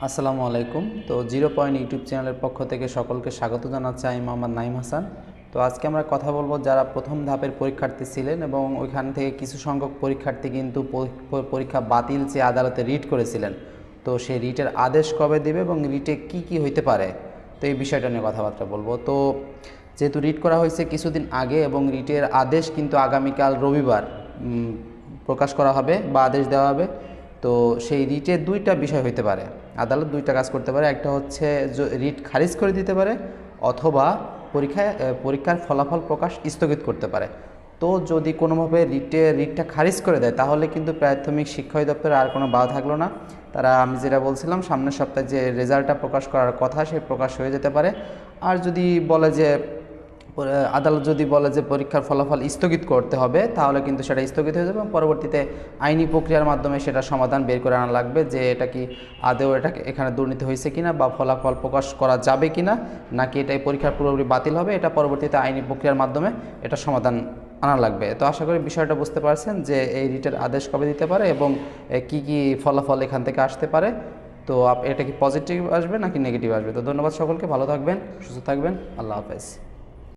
আসসালামু আলাইকুম। তো জিরো পয়েন্ট ইউটিউব চ্যানেলের পক্ষ থেকে সকলকে স্বাগত জানাচ্ছি। আমি মোহাম্মদ নাইম হাসান। তো আজকে আমরা কথা বলবো যারা প্রথম ধাপের পরীক্ষার্থী ছিলেন এবং ওইখান থেকে কিছু সংখ্যক পরীক্ষার্থী কিন্তু পরীক্ষা বাতিল চেয়ে আদালতে রিট করেছিলেন। তো সেই রিটের আদেশ কবে দেবে এবং রিটে কি কি হইতে পারে, তো এই বিষয়টা নিয়ে কথাবার্তা বলবো। তো যেহেতু রিট করা হয়েছে কিছুদিন আগে এবং রিটের আদেশ কিন্তু আগামীকাল রবিবার প্রকাশ করা হবে বা আদেশ দেওয়া হবে। তো সেই রিটে দুইটা বিষয় হইতে পারে, আদালত দুইটা কাজ করতে পারে। একটা হচ্ছে রিট খারিজ করে দিতে পারে অথবা পরীক্ষার ফলাফল প্রকাশ স্থগিত করতে পারে। তো যদি কোনোভাবে রিটটা খারিজ করে দেয় তাহলে কিন্তু প্রাথমিক শিক্ষা অধিদপ্তরে আর কোনো বাধা থাকলো না। তারা, আমি যেটা বলছিলাম, সামনের সপ্তাহে যে রেজাল্টটা প্রকাশ করার কথা সে প্রকাশ হয়ে যেতে পারে। আর যদি বলে যে আদালত যদি বলে যে পরীক্ষার ফলাফল স্থগিত করতে হবে তাহলে কিন্তু সেটা স্থগিত হয়ে যাবে এবং পরবর্তীতে আইনি প্রক্রিয়ার মাধ্যমে সেটা সমাধান বের করে আনা লাগবে যে এটা কি আদৌ এখানে দুর্নীতি হয়েছে কিনা বা ফলাফল প্রকাশ করা যাবে কিনা, নাকি এটাই পরীক্ষার পুরোপুরি বাতিল হবে, এটা পরবর্তীতে আইনি প্রক্রিয়ার মাধ্যমে এটা সমাধান আনা লাগবে। তো আশা করি বিষয়টা বুঝতে পারছেন যে এই রিটের আদেশ কবে দিতে পারে এবং কি কি ফলাফল এখান থেকে আসতে পারে। তো এটা কি পজিটিভ আসবে নাকি নেগেটিভ আসবে। তো ধন্যবাদ সকলকে, ভালো থাকবেন, সুস্থ থাকবেন, আল্লাহ হাফেজ।